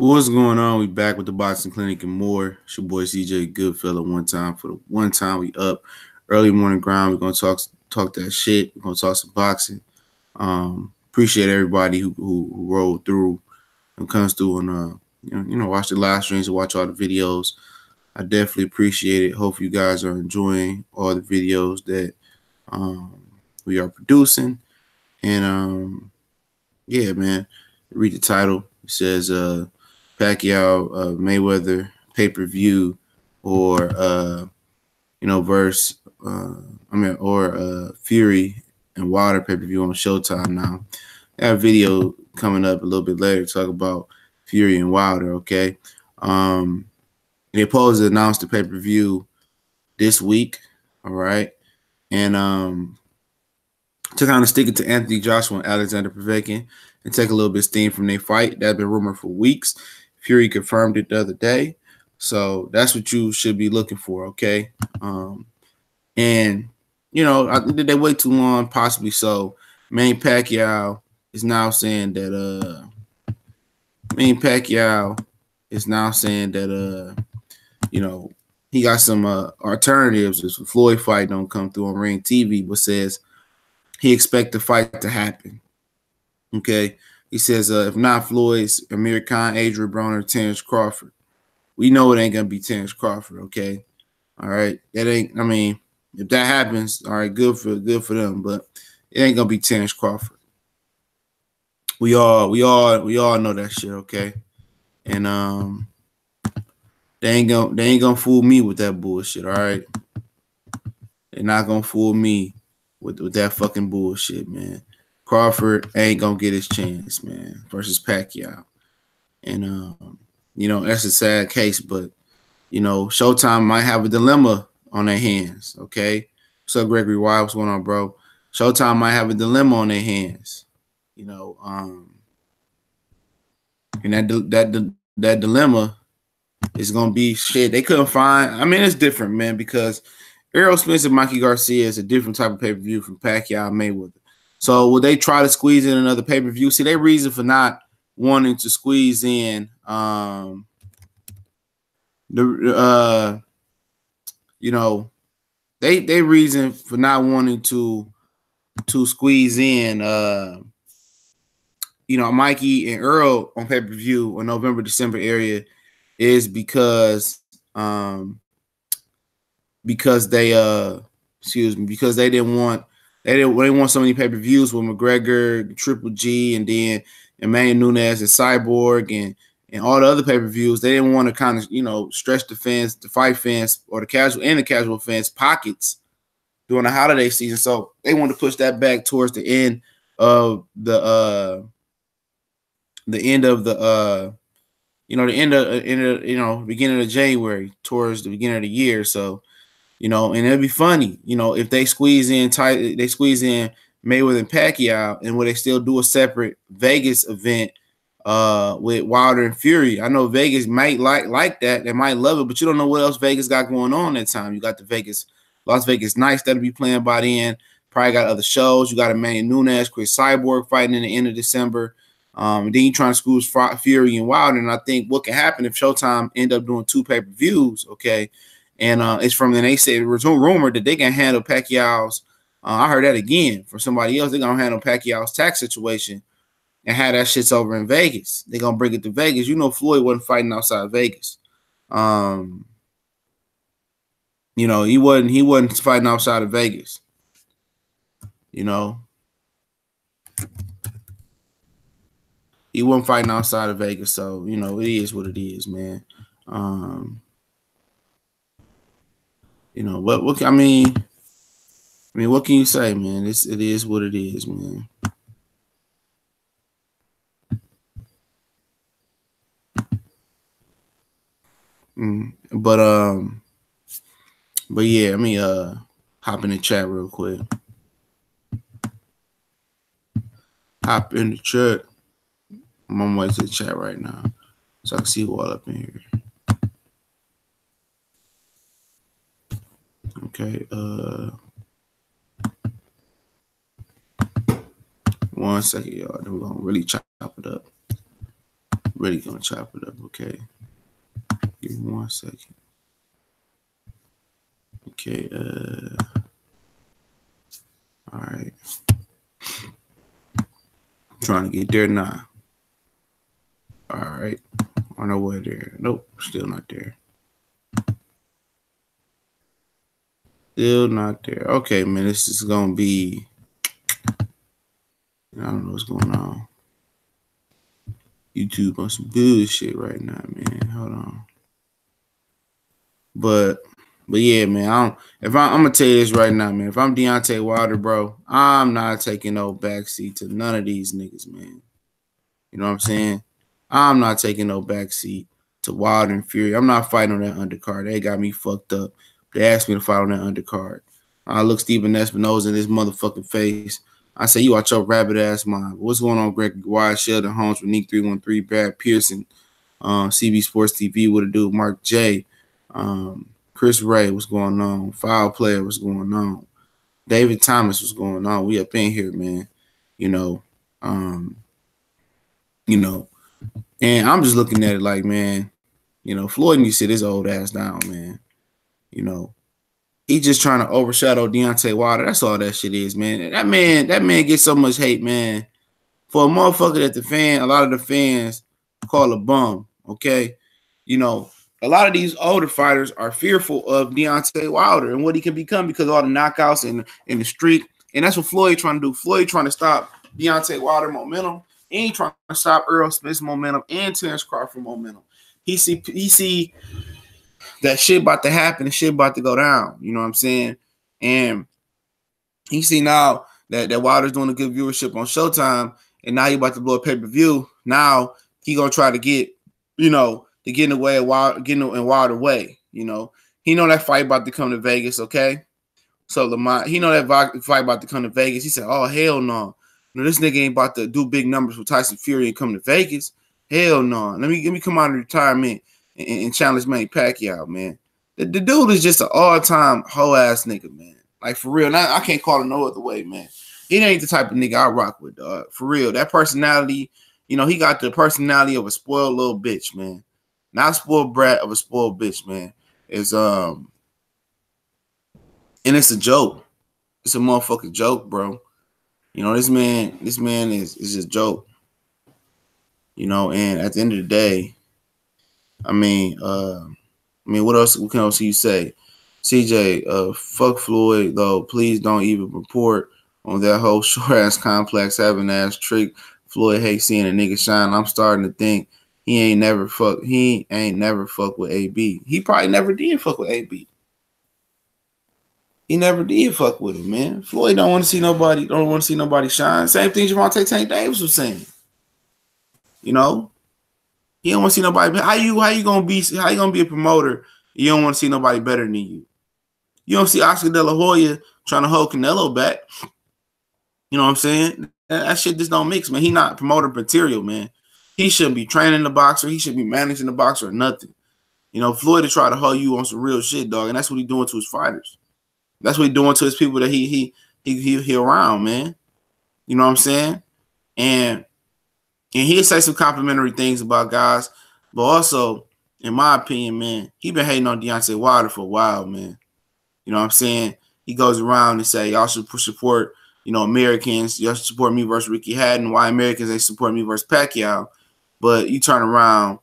What's going on? We back with the Boxing Clinic and more. It's your boy CJ Goodfella. One time for the one time we up early morning grind. We're gonna talk that shit. We're gonna talk some boxing. Appreciate everybody who rolled through and comes through and watch the live streams and watch all the videos. I definitely appreciate it. Hope you guys are enjoying all the videos that we are producing. And yeah, man. Read the title. It says Pacquiao Mayweather pay-per-view or verse Fury and Wilder pay-per-view on Showtime now. I have a video coming up a little bit later to talk about Fury and Wilder, okay? They supposed to announce the pay-per-view this week, all right? And to kind of stick it to Anthony Joshua and Alexander Povetkin and take a little bit of steam from their fight. That's been rumored for weeks. Fury confirmed it the other day. So that's what you should be looking for, okay? And, did they wait too long? Possibly so. Manny Pacquiao is now saying that he got some alternatives if the Floyd fight don't come through on Ring TV, but says he expects the fight to happen. Okay. He says, if not Floyd's, Amir Khan, Adrian Broner, Terrence Crawford. We know it ain't going to be Terrence Crawford, okay? All right. If that happens, all right, good for them, but it ain't going to be Terrence Crawford. We all know that shit, okay? And they ain't gonna fool me with that bullshit, all right? They're not gonna fool me with that fucking bullshit, man. Crawford ain't gonna get his chance, man, versus Pacquiao. And that's a sad case, but Showtime might have a dilemma on their hands, okay? What's up, Gregory Why? What's going on, bro? Showtime might have a dilemma on their hands. And that dilemma is gonna be shit. They couldn't find. I mean, it's different, man, because Errol Spence and Mikey Garcia is a different type of pay-per-view from Pacquiao and Mayweather. So would they try to squeeze in another pay-per-view? See, their reason for not wanting to squeeze in they reason for not wanting to squeeze in Mikey and Earl on pay-per-view in November, December area is because they didn't want so many pay-per-views with McGregor, Triple G, and then Emmanuel Nunes and Cyborg and all the other pay-per-views. They didn't want to kind of, stretch the fans, the fight fans, or the casual fans' pockets during the holiday season. So they wanted to push that back towards the end of the beginning of January, towards the beginning of the year. So, and it'd be funny, if they squeeze in Mayweather and Pacquiao, and would they still do a separate Vegas event with Wilder and Fury? I know Vegas might like that. They might love it, but you don't know what else Vegas got going on that time. You got the Las Vegas Knights that'll be playing by the end. Probably got other shows. You got Emmanuel Nunes, Chris Cyborg fighting in the end of December. And then you trying to squeeze Fury and Wilder. And I think what can happen if Showtime end up doing 2 pay-per-views, okay? And it's from then they say it was rumored that they can handle Pacquiao's. I heard that again from somebody else. They're gonna handle Pacquiao's tax situation and have that shit's over in Vegas. They're gonna bring it to Vegas. Floyd wasn't fighting outside Vegas. He wasn't fighting outside of Vegas. He wasn't fighting outside of Vegas, so it is what it is, man. What can you say, man? It is what it is, man. But yeah, let me hop in the chat real quick. Hop in the chat. I'm on my way to the chat right now, so I can see who all up in here. Okay. 1 second, y'all. Then we're gonna really chop it up. Really gonna chop it up, okay? Give me 1 second. Okay, all right. Trying to get there now. All right. On our way there. Nope, still not there. Still not there. Okay, man, this is gonna be. I don't know what's going on. YouTube on some bullshit right now, man. Hold on. But yeah, man. I'm gonna tell you this right now, man. If I'm Deontay Wilder, bro, I'm not taking no backseat to none of these niggas, man. You know what I'm saying? I'm not taking no backseat to Wilder and Fury. I'm not fighting on that undercard. They got me fucked up. They asked me to fight on that undercard. I look Stephen Espinosa in his motherfucking face. I say, you out your rabbit ass mind. What's going on, Greg Wise, Sheldon Holmes, Renique 313, Brad Pearson, CB Sports TV, what it do, Mark J, Chris Ray, what's going on? Foul Player, what's going on? David Thomas, what's going on? We up in here, man. You know, and I'm just looking at it like, man, Floyd needs to sit his old ass down, man. He just trying to overshadow Deontay Wilder. That's all that shit is, man. That man gets so much hate, man. For a motherfucker that a lot of the fans call a bum, okay? A lot of these older fighters are fearful of Deontay Wilder and what he can become because of all the knockouts and the streak. And that's what Floyd trying to do. Floyd trying to stop Deontay Wilder momentum. And he trying to stop Earl Smith's momentum and Terence Crawford momentum. He see that shit about to happen and shit about to go down. You know what I'm saying? And he see now that Wilder's doing a good viewership on Showtime, and now he about to blow a pay-per-view. Now he gonna try to get, to get in the way of Wilder, getting in Wilder way. He know that fight about to come to Vegas, okay? So Lamont, he know that fight about to come to Vegas. He said, "Oh hell no, this nigga ain't about to do big numbers with Tyson Fury and come to Vegas. Hell no. Let me come out of retirement and challenge Manny Pacquiao, man." The dude is just an all-time hoe ass nigga, man. Like for real. Now, I can't call it no other way, man. He ain't the type of nigga I rock with, dog. For real. That personality, he got the personality of a spoiled little bitch, man. Not a spoiled brat of a spoiled bitch, man. And it's a joke. It's a motherfucking joke, bro. This man is just a joke. And at the end of the day, what else? What else can you say? CJ, fuck Floyd though. Please don't even report on that whole short ass complex having ass trick. Floyd hates seeing a nigga shine. I'm starting to think he ain't never fuck with AB. He probably never did fuck with AB. He never did fuck with him, man. Floyd don't want to see nobody shine. Same thing Gervonta Tank Davis was saying. He don't want to see nobody. How you gonna be a promoter? You don't want to see nobody better than you. You don't see Oscar De La Hoya trying to hold Canelo back. You know what I'm saying? That shit just don't mix, man. He not promoter material, man. He shouldn't be training the boxer. He should be managing the boxer or nothing. Floyd to try to hold you on some real shit, dog, and that's what he's doing to his fighters. That's what he's doing to his people that he around, man. You know what I'm saying? And he'll say some complimentary things about guys, but also, in my opinion, man, he been hating on Deontay Wilder for a while, man. You know what I'm saying? He goes around and say, y'all should support, Americans. Y'all should support me versus Ricky Hatton. Why Americans ain't support me versus Pacquiao? But you turn around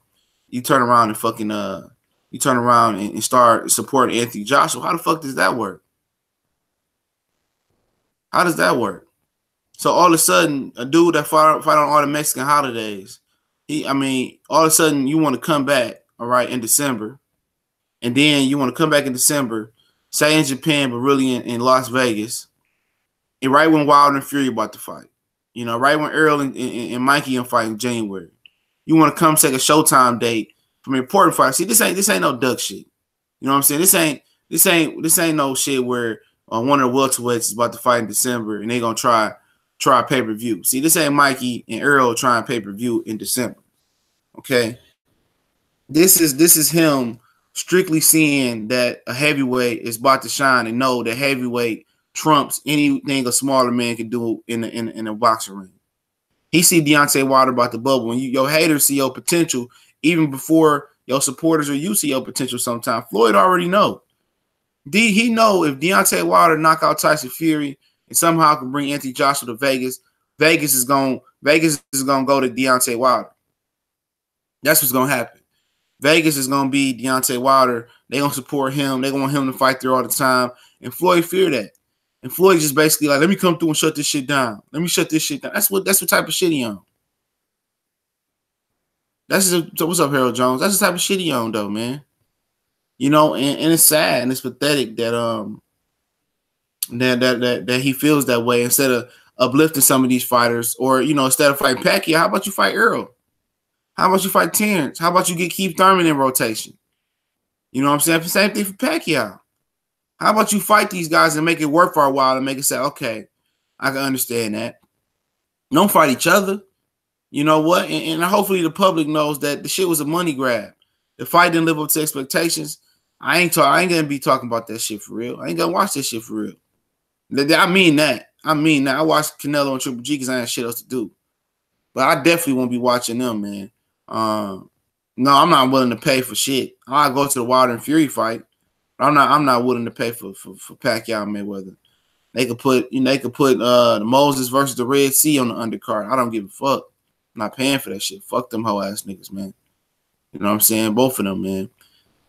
and fucking you turn around and start supporting Anthony Joshua. How the fuck does that work? How does that work? So all of a sudden, a dude that fight on all the Mexican holidays, all of a sudden you want to come back, all right, in December, and then you want to come back in December, say in Japan, but really in Las Vegas, and right when Wilder and Fury about to fight, right when Earl and Mikey are fighting in January, you want to come take a Showtime date from an important fight. See, this ain't no duck shit. You know what I'm saying? This ain't no shit where one of the welterweights is about to fight in December and they gonna try pay-per-view. See, this ain't Mikey and Earl trying pay-per-view in December. Okay. This is him strictly seeing that a heavyweight is about to shine and know that heavyweight trumps anything a smaller man can do in a boxing ring. He see Deontay Wilder about the bubble. When your haters see your potential, even before your supporters or you see your potential sometimes. Floyd already know. He know if Deontay Wilder knock out Tyson Fury and somehow can bring Anthony Joshua to Vegas, Vegas is gonna go to Deontay Wilder. That's what's gonna happen. Vegas is gonna be Deontay Wilder. They gonna support him. They want him to fight there all the time. And Floyd fear that. And Floyd just basically like, let me come through and shut this shit down. Let me shut this shit down. That's what type of shit he on. So what's up, Harold Jones? That's the type of shit he on though, man. You know, and it's sad and it's pathetic that that he feels that way instead of uplifting some of these fighters, or instead of fighting Pacquiao, how about you fight Earl? How about you fight Terrence? How about you get Keith Thurman in rotation? You know what I'm saying? Same thing for Pacquiao. How about you fight these guys and make it work for a while and make it say, okay, I can understand that. Don't fight each other. You know what? And hopefully the public knows that the shit was a money grab. The fight didn't live up to expectations. I ain't gonna be talking about that shit for real. I ain't gonna watch that shit for real. I mean that. I watched Canelo and Triple G because I had shit else to do. But I definitely won't be watching them, man. No, I'm not willing to pay for shit. I'll go to the Wilder and Fury fight. I'm not willing to pay for Pacquiao and Mayweather. They could put the Moses versus the Red Sea on the undercard. I don't give a fuck. I'm not paying for that shit. Fuck them hoe ass niggas, man. You know what I'm saying? Both of them, man.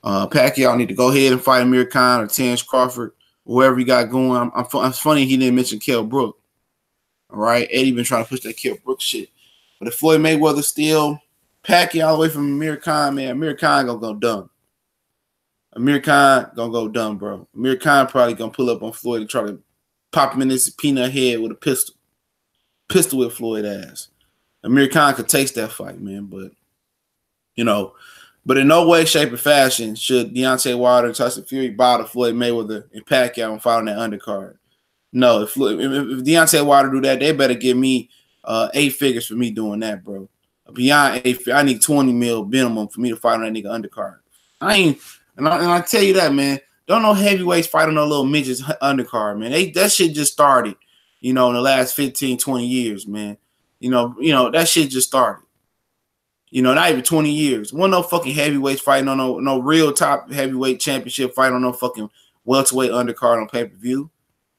Pacquiao need to go ahead and fight Amir Khan or Terrence Crawford, whoever he got going. It's funny he didn't mention Kell Brook. All right, Eddie been trying to push that Kell Brook shit. But if Floyd Mayweather still Pacquiao away from Amir Khan, man, Amir Khan gonna go dumb. Amir Khan gonna go dumb, bro. Amir Khan probably gonna pull up on Floyd and try to pop him in his peanut head with a pistol. Pistol with Floyd ass. Amir Khan could taste that fight, man. But, but in no way, shape, or fashion should Deontay Wilder and Tyson Fury bow to Floyd Mayweather and Pacquiao and fight on that undercard. No, if Deontay Wilder do that, they better give me 8 figures for me doing that, bro. Beyond 8 I need 20 mil minimum for me to fight on that nigga undercard. I tell you that, man. Don't no heavyweights fight on no little midgets undercard, man. That shit just started, in the last 15, 20 years, man. That shit just started. Not even 20 years. Wasn't no fucking heavyweights fighting on no real top heavyweight championship fight on no fucking welterweight undercard on pay-per-view.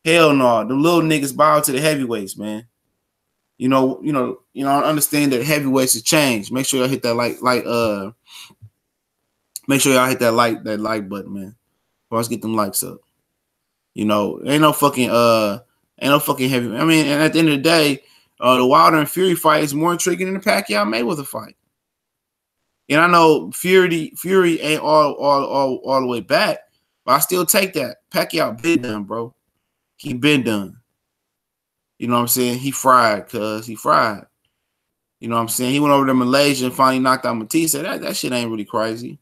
Hell no. The little niggas bow to the heavyweights, man. I understand that heavyweights have changed. Make sure y'all hit that make sure y'all hit that like button, man. Let's get them likes up. Ain't no fucking heavy. I mean, and at the end of the day, the Wilder and Fury fight is more intriguing than the Pacquiao Mayweather fight. And I know Fury ain't all the way back, but I still take that. Pacquiao been done, bro. He been done. You know what I'm saying? He fried, cuz he fried. You know what I'm saying? He went over to Malaysia and finally knocked out Matisse. That shit ain't really crazy.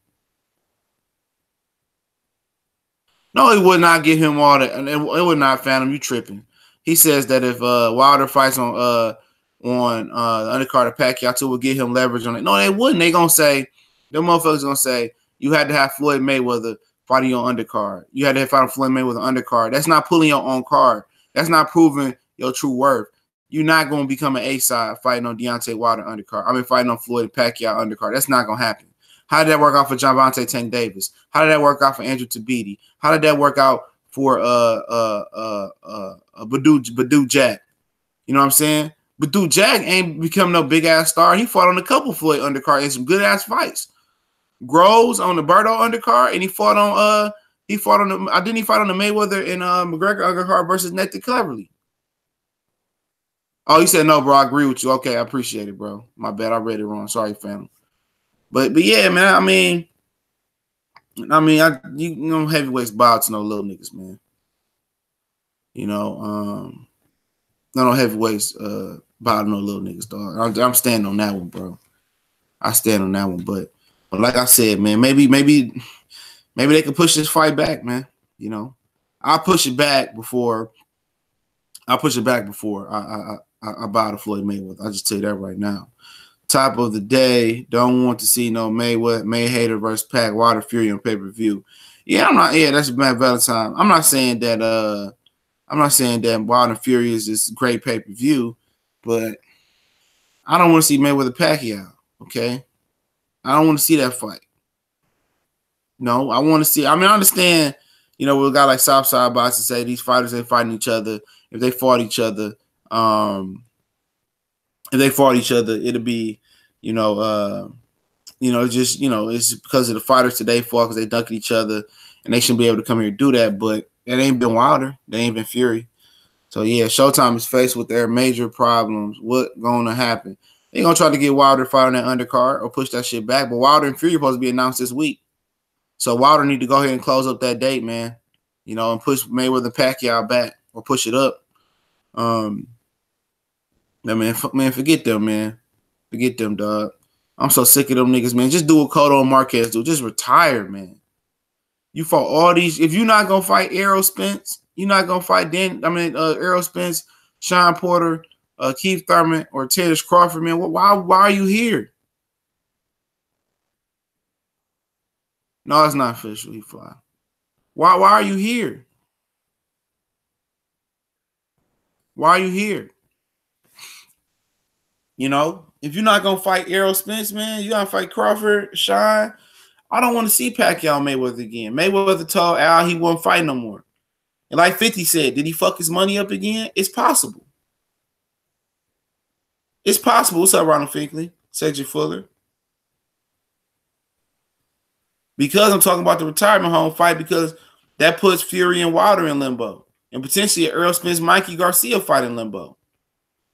No, he would not give him all that. It would not, Phantom. You tripping. He says that if Wilder fights on the undercard of Pacquiao too, will give him leverage on it. No, they wouldn't. They gonna say, them motherfuckers gonna say, you had to have Floyd Mayweather fighting your undercard. You had to have fight Floyd Mayweather undercard. That's not pulling your own card. That's not proving your true worth. You're not gonna become an A-side fighting on Deontay Wilder undercard. I mean, fighting on Floyd Pacquiao undercard. That's not gonna happen. How did that work out for Gervonta Tank Davis? How did that work out for Andrew Tabiti? How did that work out for Badou Jack? You know what I'm saying? Badou Jack ain't become no big ass star. He fought on a couple Floyd undercard in some good ass fights. Groves on the Berto undercard, and he fought on he fight on the Mayweather and McGregor undercard versus Nathan Cleverly. Oh, you said no, bro. I agree with you. Okay, I appreciate it, bro. My bad, I read it wrong. Sorry, fam. But yeah, man. I mean, heavyweights bow to no little niggas, man. No heavyweights bow to no little niggas, dog. I'm standing on that one, bro. I stand on that one, but like I said, man, maybe they can push this fight back, man. I'll push it back before I bow to Floyd Mayweather. I'll just tell you that right now. Top of the day, don't want to see no Mayweather versus Pac Wilder Fury on pay-per-view. Yeah, that's Matt Valentine. I'm not saying that Wilder Fury is this great pay-per-view, but I don't want to see Mayweather Pacquiao. Okay, I don't want to see that fight. No, I want to see. I mean, I understand. You know, we got like Southside bots to say these fighters they fighting each other. If they fought each other, it'll be, you know, just it's because of the fighters today fought because they dunked each other, and they shouldn't be able to come here and do that. But it ain't been Wilder. They ain't been Fury. So yeah, Showtime is faced with their major problems. What going to happen? They gonna try to get Wilder fight on that undercard or push that shit back. But Wilder and Fury are supposed to be announced this week. So Wilder need to go ahead and close up that date, man. You know, and push Mayweather Pacquiao back or push it up. Man, forget them, man. Forget them, dog. I'm so sick of them niggas, man. Just do what Cotto and Marquez do. Just retire, man. You fought all these. If you're not gonna fight Errol Spence, you're not gonna fight Errol Spence, Sean Porter, Keith Thurman, or Terrence Crawford, man. Why are you here? No, it's not official. He fly. Why are you here? Why are you here? You know, if you're not gonna fight Errol Spence, man, you gotta fight Crawford, Sean. I don't want to see Pacquiao Mayweather again. Mayweather told Al he won't fight no more. And like 50 said, did he fuck his money up again? It's possible. It's possible. What's up, Ronald Finkley? Cedric Fuller. Because I'm talking about the retirement home fight, because that puts Fury and Wilder in limbo. And potentially Earl Spence, Mikey Garcia fight in limbo.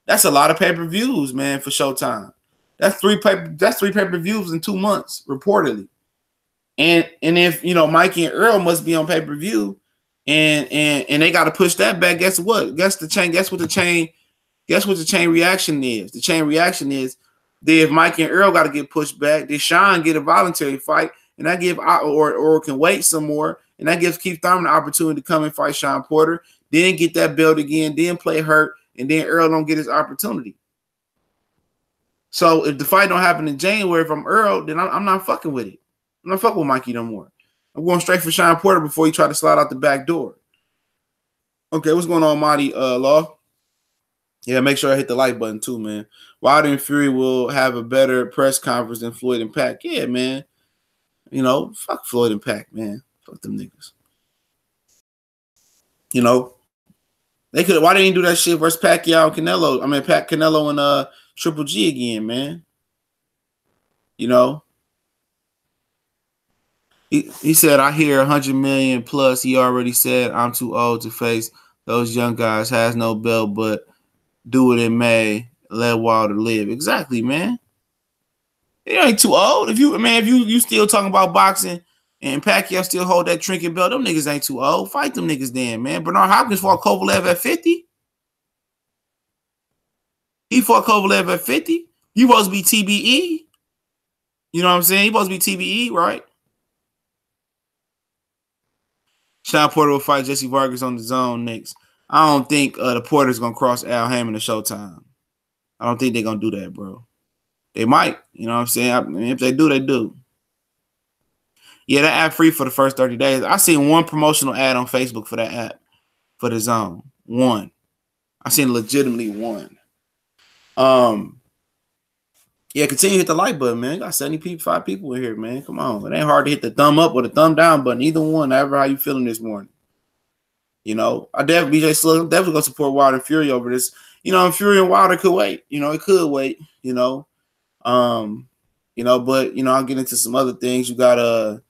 That's a lot of pay-per-views, man, for Showtime. That's three pay-per-views in 2 months, reportedly. And if Mikey and Earl must be on pay-per-view, and they got to push that back. Guess what? Guess what the chain reaction is? The chain reaction is that if Mikey and Earl got to get pushed back, then Sean get a voluntary fight, and that give or can wait some more, and that gives Keith Thurman the opportunity to come and fight Sean Porter, then get that belt again, then play hurt, and then Earl don't get his opportunity. So if the fight don't happen in January, if I'm Earl, then I'm not fucking with it. I'm not fucking with Mikey no more. I'm going straight for Sean Porter before he try to slide out the back door. Okay, what's going on, Marty Law? Yeah, make sure I hit the like button too, man. Wilder and Fury will have a better press conference than Floyd and Pac. Yeah, man. You know, fuck Floyd and Pac, man. Fuck them niggas. You know, they could. Why they didn't do that shit versus Pacquiao and Canelo? I mean, Canelo and Triple G again, man. You know. He said, I hear 100 million plus. He already said, I'm too old to face those young guys. Has no belt, but do it in May. Let Wilder live. Exactly, man. He ain't too old. If you still talking about boxing and Pacquiao still hold that trinket belt, them niggas ain't too old. Fight them niggas then, man. Bernard Hopkins fought Kovalev at 50. He fought Kovalev at 50. You supposed to be TBE. You know what I'm saying? He supposed to be TBE, right? Sean Porter will fight Jesse Vargas on the zone next. I don't think the Porter's going to cross Al Hammond to Showtime. I don't think they're going to do that, bro. They might. You know what I'm saying? I mean, if they do, they do. Yeah, that app free for the first 30 days. I seen one promotional ad on Facebook for that app, for the zone. One. I seen legitimately one. Yeah, continue to hit the like button, man. Got 75 people in here, man. Come on. It ain't hard to hit the thumb up or the thumb down button. Either one, however how you feeling this morning. You know, I definitely, BJ Slug, I'm definitely going to support Wilder and Fury over this. You know, and Fury and Wilder could wait. You know, it could wait, you know. But, I'll get into some other things. You got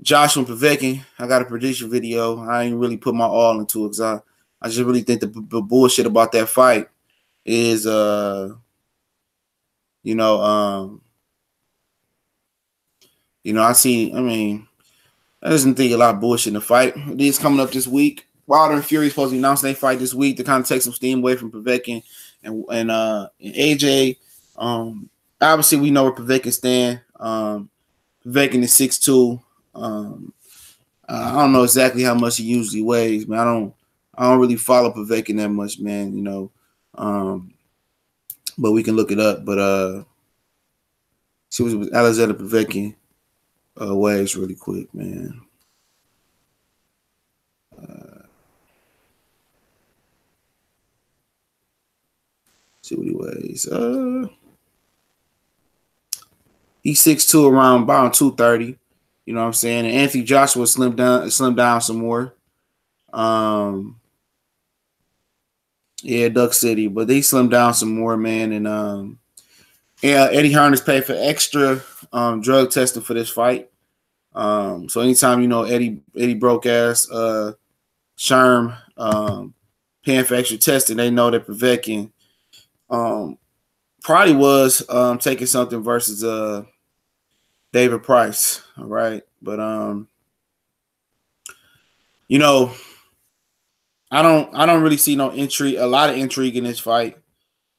Joshua Povetkin. I got a prediction video. I ain't really put my all into it because I just really think the bullshit about that fight is I just think a lot of bullshit in the fight. This coming up this week. Wilder and Fury supposed to announce their fight this week to kind of take some steam away from Povetkin and AJ. Obviously, we know where Povetkin stand. Povetkin is 6'2". I don't know exactly how much he usually weighs, man. I don't really follow Povetkin that much, man. But we can look it up. But see what Alexander Povetkin weighs really quick, man. See what he weighs. He's 6'2", around about 230. You know what I'm saying? And Anthony Joshua slimmed down some more. Yeah, Duck City, but they slimmed down some more, man. And yeah, Eddie Hearn has paid for extra drug testing for this fight. So anytime Eddie broke ass Sherm paying for extra testing, they know that Povetkin probably was taking something versus David Price. All right, but I don't really see a lot of intrigue in this fight.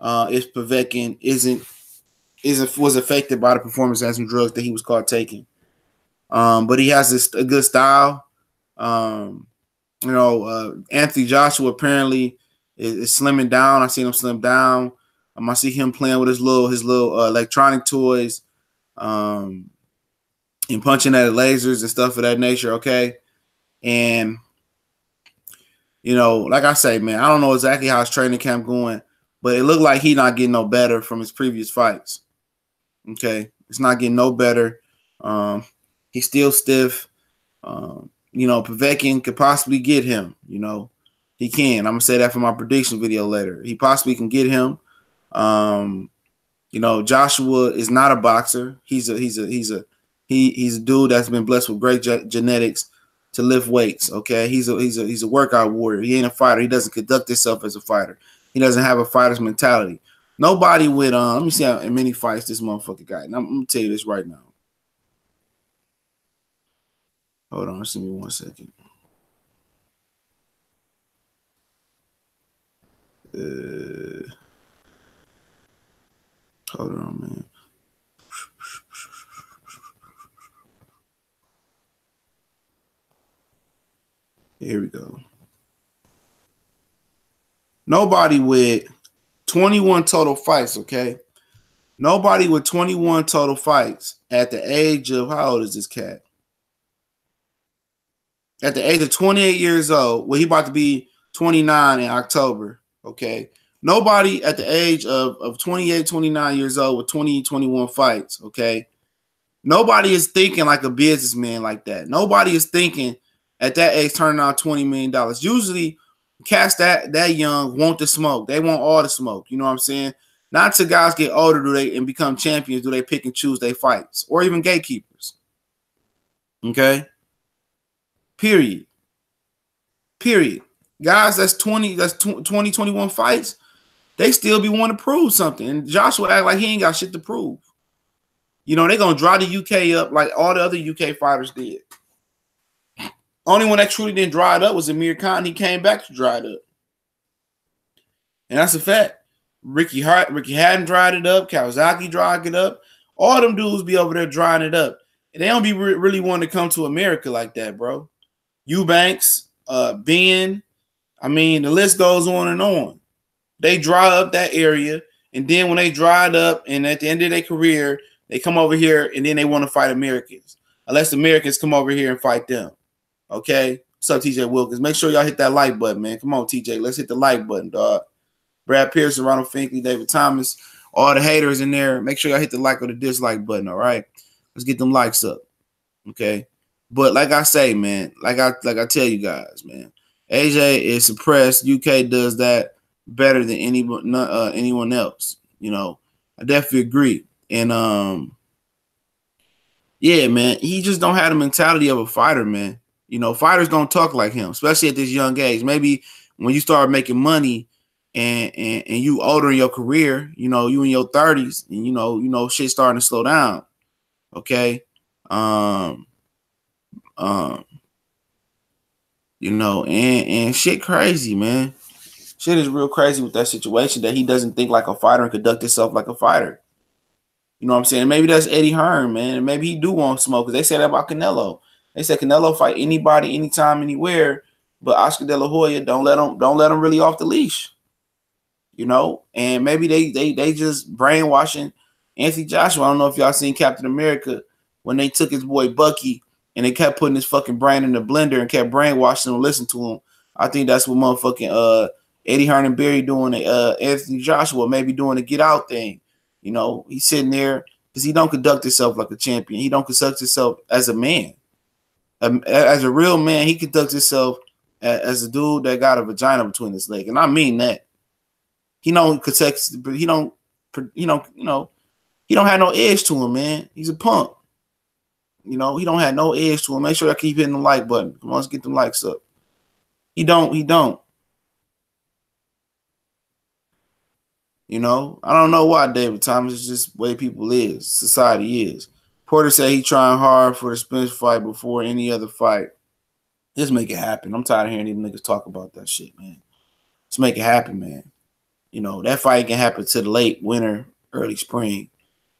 If Povetkin was affected by the performance and some drugs that he was caught taking. But he has a good style. Anthony Joshua apparently is slimming down. I seen him slim down. I see him playing with his little electronic toys, and punching at lasers and stuff of that nature. Okay, and like I say, man, I don't know exactly how his training camp going, but it looked like he not getting no better from his previous fights. Okay, it's not getting no better. He's still stiff. Povetkin could possibly get him. He can. I'm gonna say that for my prediction video later. He possibly can get him. Joshua is not a boxer. He's a dude that's been blessed with great genetics to lift weights. Okay, he's a workout warrior. He ain't a fighter. He doesn't conduct himself as a fighter. He doesn't have a fighter's mentality. Nobody with let me see how many fights this motherfucker got. And I'm gonna tell you this right now. Hold on, just give me 1 second. Hold on, man. Here we go. Nobody with 21 total fights, okay? Nobody with 21 total fights at the age of, how old is this cat? At the age of 28 years old, well, he about to be 29 in October, okay? Nobody at the age of 28, 29 years old with 21 fights, okay? Nobody is thinking like a businessman like that. Nobody is thinking at that age turning out $20 million. Usually, cats that young want the smoke. They want all the smoke. You know what I'm saying? Not till guys get older and become champions do they pick and choose their fights, or even gatekeepers. Okay? Period. Guys, that's 21 fights. They still be wanting to prove something. And Joshua act like he ain't got shit to prove. They're going to dry the UK up like all the other UK fighters did. Only one that truly didn't dry it up was Amir Khan. He came back to dry it up. And that's a fact. Ricky Hatton dried it up. Kawasaki dried it up. All them dudes be over there drying it up. And they don't be really wanting to come to America like that, bro. Eubanks, Ben, I mean, the list goes on and on. They dry up that area, and then when they dried up and at the end of their career, they come over here and then they want to fight Americans. Unless Americans come over here and fight them. Okay? What's up, TJ Wilkins? Make sure y'all hit that like button, man. Come on, TJ. Let's hit the like button, dog. Brad Pearson, Ronald Finkley, David Thomas, all the haters in there. Make sure y'all hit the like or the dislike button, all right? Let's get them likes up. Okay? But like I say, man, like I tell you guys, man, AJ is suppressed. UK does that better than anyone else. I definitely agree. And yeah, man, he just don't have the mentality of a fighter, man. Fighters don't talk like him, especially at this young age. Maybe when you start making money and you older in your career, you in your 30s, and shit starting to slow down. Okay. And shit crazy, man. Shit is real crazy with that situation that he doesn't think like a fighter and conduct himself like a fighter. You know what I'm saying? Maybe that's Eddie Hearn, man. And maybe he do want smoke, because they say that about Canelo. They said Canelo fight anybody, anytime, anywhere, but Oscar De La Hoya don't let him really off the leash. And maybe they just brainwashing Anthony Joshua. I don't know if y'all seen Captain America when they took his boy Bucky and they kept putting his fucking brain in the blender and kept brainwashing him and listening to him. I think that's what motherfucking Eddie Hernan-Berry doing the Anthony Joshua maybe doing the get out thing. You know, he's sitting there because he don't conduct himself like a champion. He don't conduct himself as a man. As a real man, he conducts himself as a dude that got a vagina between his legs, and I mean that. He don't conduct, he don't, he don't have no edge to him, man. He's a punk. You know, he don't have no edge to him. Make sure I keep hitting the like button. Come on, let's get them likes up. He don't. You know, I don't know why David Thomas is just the way people is, society is. Porter said he trying hard for the Spence fight before any other fight. Just make it happen. I'm tired of hearing these niggas talk about that shit, man. Let's make it happen, man. You know, that fight can happen to the late winter, early spring.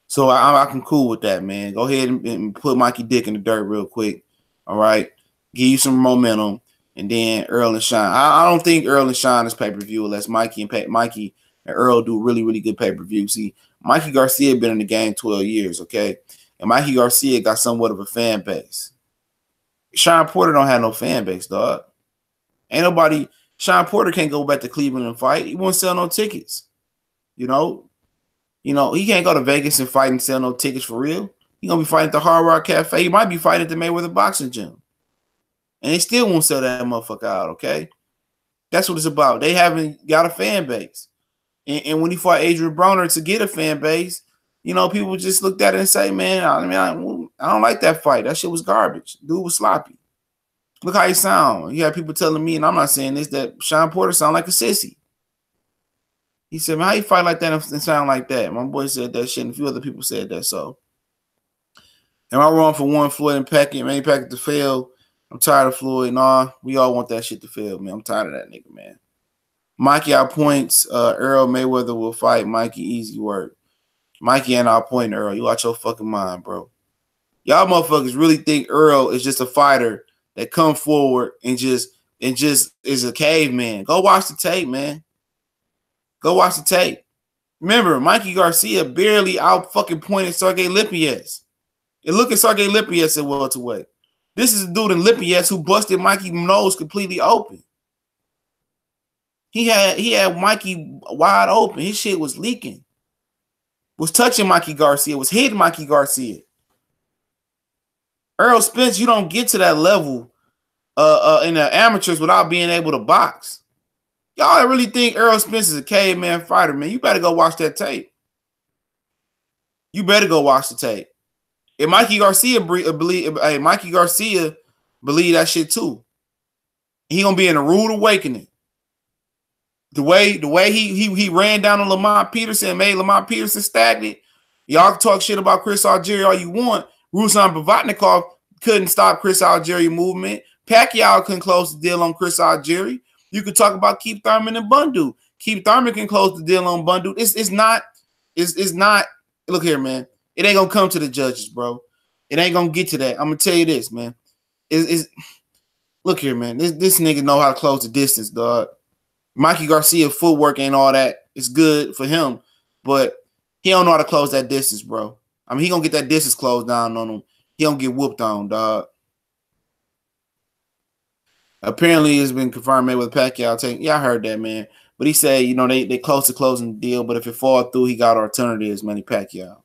So I can cool with that, man. Go ahead and put Mikey Dick in the dirt real quick. All right. Give you some momentum. And then Earl and Sean. I don't think Earl and Sean is pay-per-view unless Mikey and Earl do really, really good pay-per-view. See, Mikey Garcia been in the game 12 years, okay? And Mikey Garcia got somewhat of a fan base. Sean Porter don't have no fan base, dog. Ain't nobody. Sean Porter can't go back to Cleveland and fight. He won't sell no tickets. You know, he can't go to Vegas and fight and sell no tickets for real. He gonna be fighting at the Hard Rock Cafe. He might be fighting at the Mayweather boxing gym. And they still won't sell that motherfucker out, okay? That's what it's about. They haven't got a fan base. And when he fought Adrian Broner to get a fan base, you know, people just looked at it and say, man, I don't like that fight. That shit was garbage. Dude was sloppy. Look how he sound. You have people telling me, and I'm not saying this, that Sean Porter sound like a sissy. He said, man, how you fight like that and sound like that? My boy said that shit, and a few other people said that. So, am I wrong for one Floyd and Pacquiao? Man, Pacquiao to fail. I'm tired of Floyd. Nah, we all want that shit to fail, man. I'm tired of that nigga, man. Mikey outpoints Earl. Mayweather will fight Mikey. Easy work. Mikey ain't outpointing Earl. You out your fucking mind, bro. Y'all motherfuckers really think Earl is just a fighter that come forward and just is a caveman. Go watch the tape, man. Go watch the tape. Remember, Mikey Garcia barely out fucking pointed Sergey Lipinets. And look at Sergey Lipinets at welterweight. This is a dude in Lipinets who busted Mikey's nose completely open. He had Mikey wide open. His shit was leaking. Was touching Mikey Garcia. Was hitting Mikey Garcia. Earl Spence, you don't get to that level in the amateurs without being able to box. Y'all really think Earl Spence is a caveman fighter, man? You better go watch that tape. You better go watch the tape. If Mikey Garcia believe that shit too. He gonna be in a rude awakening. The way he ran down on Lamont Peterson and made Lamont Peterson stagnant. Y'all can talk shit about Chris Algieri all you want. Ruslan Provodnikov couldn't stop Chris Algieri movement. Pacquiao couldn't close the deal on Chris Algieri. You could talk about Keith Thurman and Bundu. Keith Thurman can close the deal on Bundu. It's not. Look here, man. It ain't gonna come to the judges, bro. It ain't gonna get to that. I'm gonna tell you this, man. Look here, man. This nigga know how to close the distance, dog. Mikey Garcia footwork ain't all that. It's good for him, but he don't know how to close that distance, bro. I mean, he gonna get that distance closed down on him. He don't get whooped on, dog. Apparently, it's been confirmed with Pacquiao. Yeah, I heard that, man. But he said, you know, they close to closing the deal, but if it fall through, he got alternatives, Manny Pacquiao.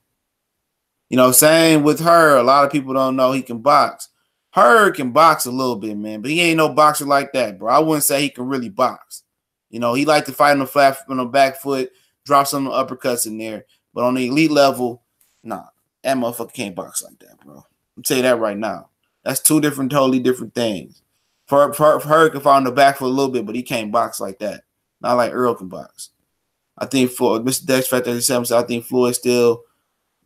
You know, same with her. A lot of people don't know he can box. Her can box a little bit, man, but he ain't no boxer like that, bro. I wouldn't say he can really box. You know, he like to fight on the back foot, drop some uppercuts in there. But on the elite level, nah, that motherfucker can't box like that, bro. I'll tell you that right now. That's two totally different things. For her, can fight on the back foot a little bit, but he can't box like that. Not like Earl can box. I think for Mr. Dex Factor 37 said, I think Floyd still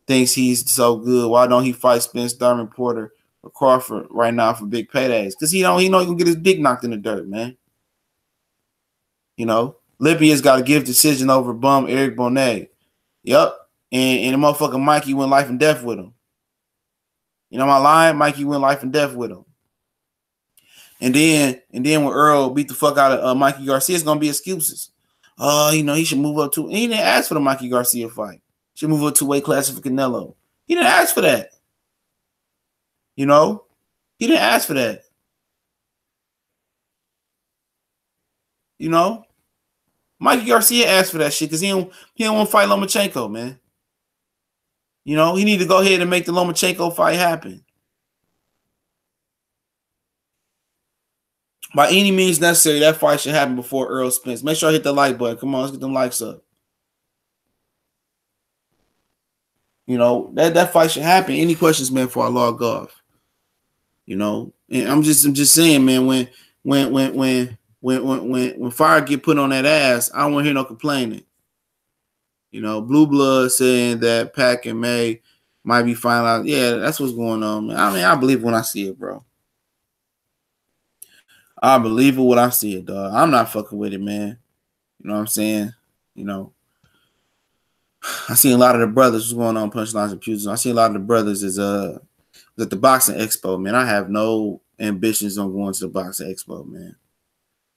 thinks he's so good. Why don't he fight Spence, Thurman, Porter, or Crawford right now for big paydays? Because he know he can get his dick knocked in the dirt, man. You know, Libya's got a give decision over bum Eric Bonet. Yep. And the motherfucker Mikey went life and death with him. You know my line? Mikey went life and death with him. And then when Earl beat the fuck out of Mikey Garcia, it's gonna be excuses. You know, he should move up to. He didn't ask for the Mikey Garcia fight. He should move up to weight class for Canelo. He didn't ask for that. You know, he didn't ask for that. You know, Mikey Garcia asked for that shit because he don't want to fight Lomachenko, man. You know, he need to go ahead and make the Lomachenko fight happen. By any means necessary, that fight should happen before Errol Spence. Make sure I hit the like button. Come on, let's get them likes up. You know, that fight should happen. Any questions, man, before I log off? You know, and I'm just saying, man, when fire get put on that ass, I don't want to hear no complaining. You know, Blue Blood saying that Pac and May might be finalized. Yeah, that's what's going on, man. I mean, I believe when I see it, bro. I believe it when I see it, dog. I'm not fucking with it, man. You know what I'm saying? You know, I see a lot of the brothers what's going on Punchlines and Pewters. I see a lot of the brothers is at the boxing expo, man. I have no ambitions on going to the boxing expo, man.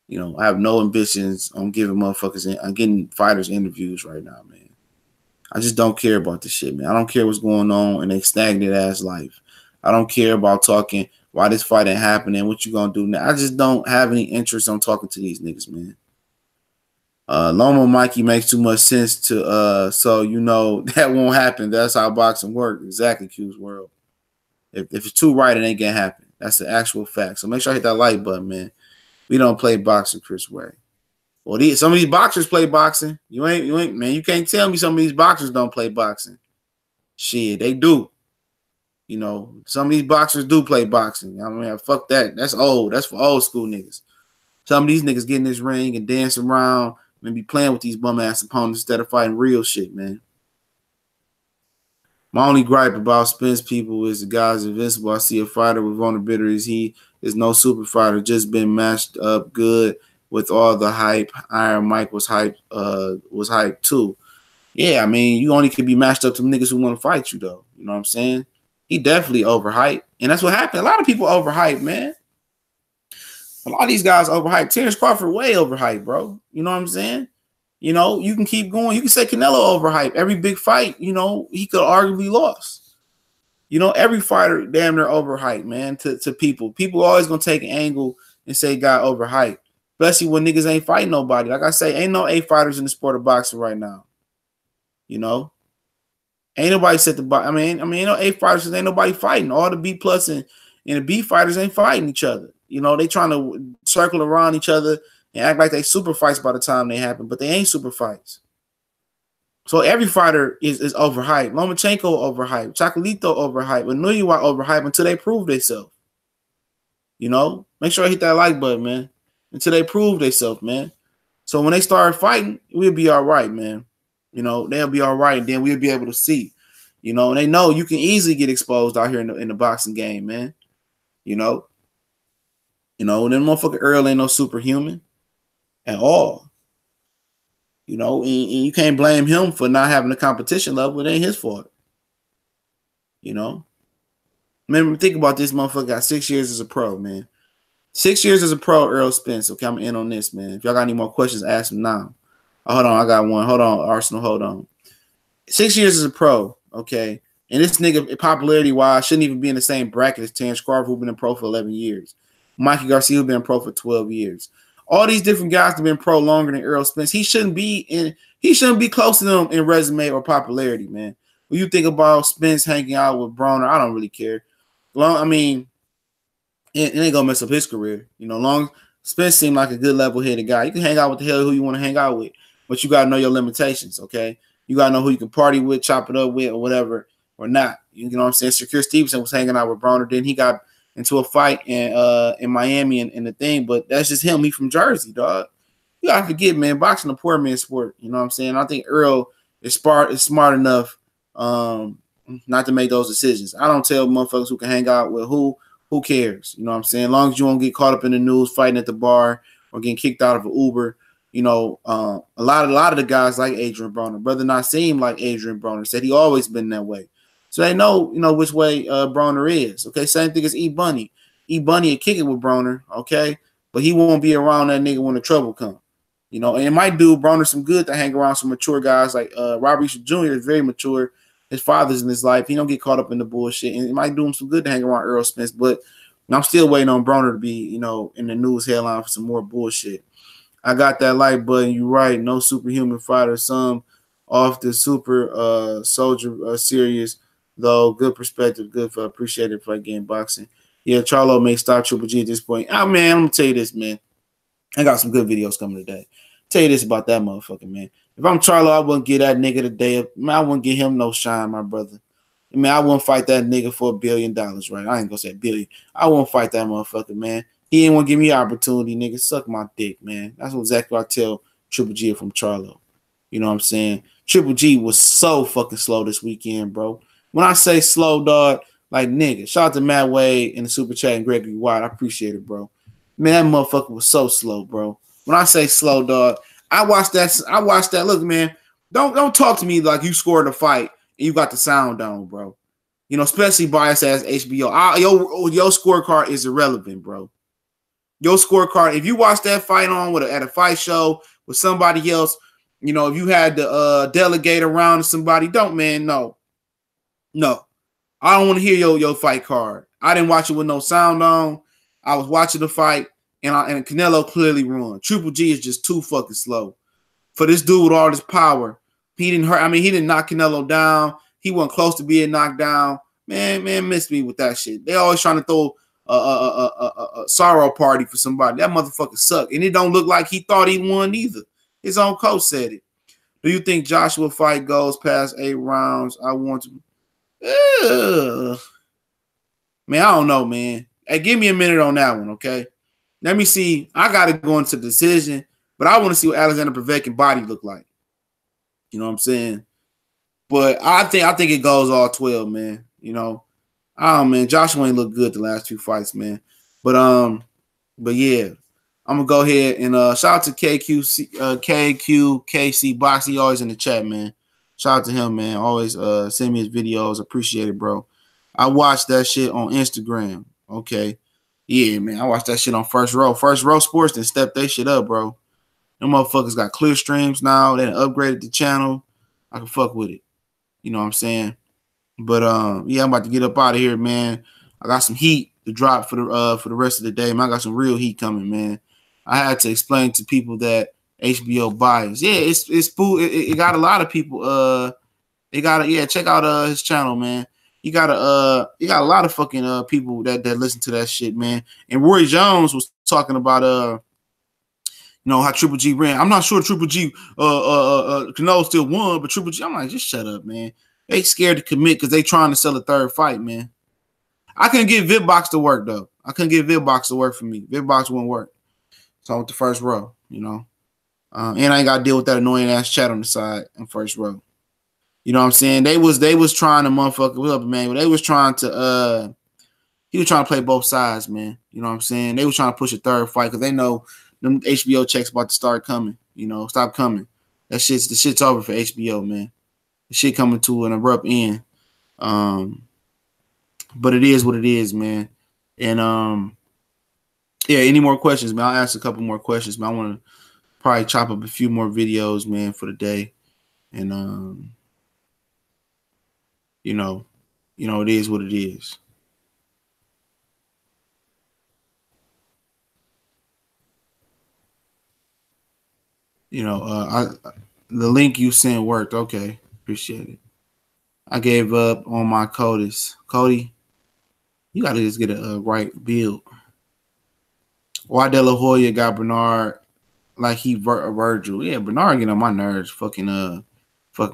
You know, I have no ambitions on giving motherfuckers I'm getting fighters interviews right now, man. I just don't care about this shit, man. I don't care what's going on in a stagnant ass life. I don't care about talking why this fight ain't happening, what you gonna do now. I just don't have any interest on talking to these niggas, man. Loma Mikey makes too much sense to so you know that won't happen. That's how boxing works. Exactly, Q's world. If it's too right, it ain't gonna happen. That's the actual fact. So make sure I hit that like button, man. We don't play boxing, Chris Way. Well, some of these boxers play boxing. You ain't, man. You can't tell me some of these boxers don't play boxing. Shit, they do. You know, some of these boxers do play boxing. I mean, fuck that. That's old. That's for old school niggas. Some of these niggas get in this ring and dance around and be playing with these bum ass opponents instead of fighting real shit, man. My only gripe about Spence people is the guy's invincible. I see a fighter with vulnerabilities. He is no super fighter, just been matched up good with all the hype. Iron Mike was hyped too. Yeah, I mean, you only can be matched up to niggas who want to fight you, though. You know what I'm saying? He definitely overhyped. And that's what happened. A lot of people overhyped, man. A lot of these guys overhyped. Terrence Crawford way overhyped, bro. You know what I'm saying? You know, you can keep going. You can say Canelo overhyped. Every big fight, you know, he could arguably lost. You know, every fighter damn near overhyped, man, to people. People are always going to take an angle and say guy overhyped. Especially when niggas ain't fighting nobody. Like I say, ain't no A fighters in the sport of boxing right now. You know? Ain't nobody set the box. I mean, ain't no A fighters, ain't nobody fighting. All the B plus and the B fighters ain't fighting each other. You know, they trying to circle around each other and act like they super fights by the time they happen, but they ain't super fights. So every fighter is overhyped. Lomachenko overhyped. Chocolito overhyped. But Nuyuwa overhyped until they prove themselves. You know? Make sure I hit that like button, man. Until they prove themselves, man. So when they start fighting, we'll be all right, man. You know, they'll be all right, and then we'll be able to see. You know, and they know you can easily get exposed out here in the boxing game, man. You know? You know, and then motherfucker Earl ain't no superhuman at all. You know, and you can't blame him for not having the competition level. It ain't his fault. You know? Remember, think about this motherfucker got 6 years as a pro, man. 6 years as a pro, Earl Spence. Okay, I'm in on this, man. If y'all got any more questions, ask them now. Oh, hold on, I got one. Hold on, Arsenal, hold on. 6 years as a pro, okay? And this nigga, popularity-wise, shouldn't even be in the same bracket as Terrence Crawford, who's been in pro for 11 years. Mikey Garcia, who's been in pro for 12 years. All these different guys have been pro longer than Earl Spence. He shouldn't be close to them in resume or popularity, man. When you think about Spence hanging out with Broner, I don't really care. I mean, it ain't gonna mess up his career. You know, long Spence seemed like a good level-headed guy. You can hang out with the hell who you want to hang out with, but you gotta know your limitations, okay? You gotta know who you can party with, chop it up with, or whatever, or not. You know what I'm saying? Shakur Stevenson was hanging out with Broner, then he got into a fight in Miami and the thing, but that's just him. He from Jersey, dog. You gotta forget, man, boxing a poor man's sport. You know what I'm saying? I think Earl is smart enough not to make those decisions. I don't tell motherfuckers who can hang out with who cares. You know what I'm saying? As long as you won't get caught up in the news fighting at the bar or getting kicked out of an Uber. You know, a lot of the guys like Adrian Broner. Brother not seem like Adrian Broner. Said he always been that way. So they know, you know, which way Broner is. Okay, same thing as E Bunny. E Bunny will kick it with Broner, okay? But he won't be around that nigga when the trouble comes. You know, and it might do Broner some good to hang around some mature guys like Robert Easter Jr. is very mature. His father's in his life. He don't get caught up in the bullshit. And it might do him some good to hang around Earl Spence. But I'm still waiting on Broner to be, you know, in the news headline for some more bullshit. I got that like button. You right. No superhuman fighter. Some off the super soldier series though. Good perspective. Good for appreciated fight game boxing. Yeah, Charlo may stop Triple G at this point. Oh man, I'm gonna tell you this, man. I got some good videos coming today. Tell you this about that motherfucker, man. If I'm Charlo, I wouldn't give that nigga the day up. Man, I wouldn't give him no shine, my brother. I mean, I wouldn't fight that nigga for $1 billion, right? I ain't gonna say billion. I won't fight that motherfucker, man. He ain't want to give me opportunity, nigga. Suck my dick, man. That's exactly what I tell Triple G from Charlo. You know what I'm saying? Triple G was so fucking slow this weekend, bro. When I say slow, dog, like nigga, shout out to Matt Wade in the super chat and Gregory White. I appreciate it, bro. Man, that motherfucker was so slow, bro. When I say slow, dog, I watched that. Look, man, don't talk to me like you scored a fight and you got the sound on, bro. You know, especially biased as HBO. Your scorecard is irrelevant, bro. Your scorecard, if you watch that fight on at a fight show with somebody else, you know, if you had to delegate around to somebody, no. I don't want to hear your fight card. I didn't watch it with no sound on. I was watching the fight, and Canelo clearly won. Triple G is just too fucking slow. For this dude with all this power, he didn't hurt. I mean, he didn't knock Canelo down. He wasn't close to being knocked down. Man, missed me with that shit. They always trying to throw a sorrow party for somebody. That motherfucker sucked. And it don't look like he thought he won either. His own coach said it. Do you think Joshua fight goes past 8 rounds? I want to. Man, I don't know, man. Hey, give me a minute on that one, okay? Let me see. I got to go into decision, but I want to see what Alexander Povetkin body look like. You know what I'm saying? But I think it goes all 12, man. You know, man, Joshua ain't look good the last 2 fights, man. But yeah, I'm gonna go ahead and shout out to KQKC Box. He always in the chat, man. Shout out to him, man. Always send me his videos. Appreciate it, bro. I watched that shit on Instagram. Okay. Yeah, man. I watched that shit on First Row. First Row Sports then stepped that shit up, bro. Them motherfuckers got clear streams now. They upgraded the channel. I can fuck with it. You know what I'm saying? But yeah, I'm about to get up out of here, man. I got some heat to drop for the rest of the day, man. I got some real heat coming, man. I had to explain to people that HBO bias. Yeah, it got a lot of people. Check out his channel, man. You got a lot of fucking people that listen to that shit, man. And Roy Jones was talking about you know how Triple G ran. I'm not sure Triple G Canelo still won, but Triple G, I'm like, just shut up, man. They scared to commit because they trying to sell a third fight, man. I couldn't get VipBox to work though. I couldn't get VipBox to work for me. VipBox wouldn't work. So I went to First Row, you know. And I ain't got to deal with that annoying ass chat on the side in First Row. You know what I'm saying? They was trying to motherfucker what's up, man. They was trying to he was trying to play both sides, man. You know what I'm saying? They was trying to push a third fight because they know them HBO checks about to start coming. You know, stop coming. The shit's over for HBO, man. The shit coming to an abrupt end. But it is what it is, man. And yeah, any more questions, man? I'll ask a couple more questions, man. I want to probably chop up a few more videos, man, for the day. And you know, it is what it is. You know, the link you sent worked. Okay, appreciate it. I gave up on my CODIS. Cody, you gotta just get a right build. Why De La Hoya got Bernard like he Virgil? Yeah, Bernard getting on my nerves. Fucking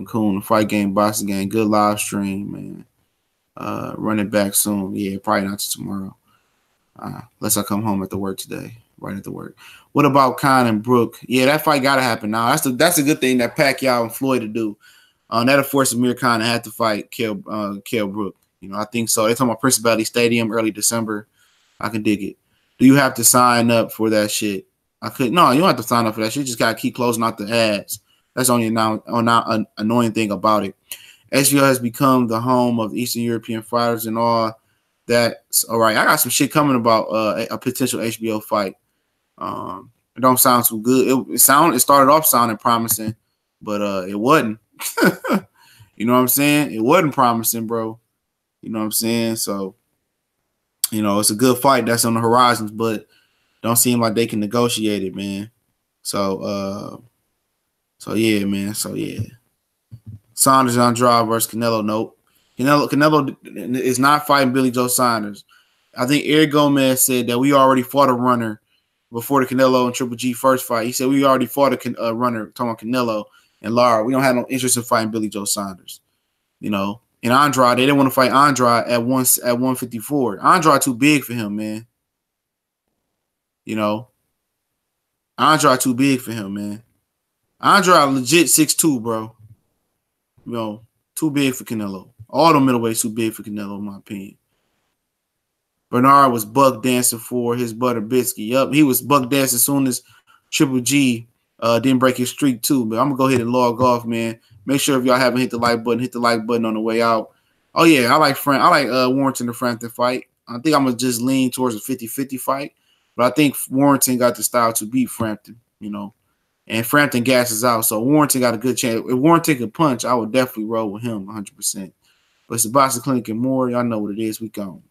cool. Fight game, boxing game. Good live stream, man. Running back soon. Yeah, probably not tomorrow. Unless I come home at the work today. Right at the work. What about Khan and Brook? Yeah, that fight gotta happen now. That's a good thing that Pacquiao and Floyd to do. That'll force Amir Khan to have to fight Kell Brook. You know, I think so. They're talking about Principality Stadium early December. I can dig it. Do you have to sign up for that shit? No, you don't have to sign up for that shit. You just gotta keep closing out the ads. That's only an annoying thing about it. SVO has become the home of Eastern European fighters and all. That's all right. I got some shit coming about a potential HBO fight. It don't sound too good. It started off sounding promising, but it wasn't. You know what I'm saying? It wasn't promising, bro. You know what I'm saying? So, you know, it's a good fight that's on the horizons, but don't seem like they can negotiate it, man. So yeah, man. So yeah. Saunders Andrade versus Canelo. Nope. Canelo is not fighting Billy Joe Saunders. I think Eric Gomez said that we already fought a runner before the Canelo and Triple G first fight. He said we already fought a runner, talking about Canelo and Lara. We don't have no interest in fighting Billy Joe Saunders. You know, and Andrade, they didn't want to fight Andrade at 154. Andrade too big for him, man. You know, Andrade too big for him, man. Andrade legit 6'2", bro. You know, too big for Canelo. All the middleweights too big for Canelo, in my opinion. Bernard was buck dancing for his butter biscuit. Yup, he was buck dancing as soon as Triple G didn't break his streak too. But I'm gonna go ahead and log off, man. Make sure if y'all haven't hit the like button, hit the like button on the way out. Oh yeah, I like Warrington and Frampton fight. I think I'm gonna just lean towards a 50-50 fight. But I think Warrington got the style to beat Frampton, you know. And Frampton gasses out, so Warrington got a good chance. If Warrington can punch, I would definitely roll with him 100%. But it's the Boxing Clinic and more. Y'all know what it is. We gone.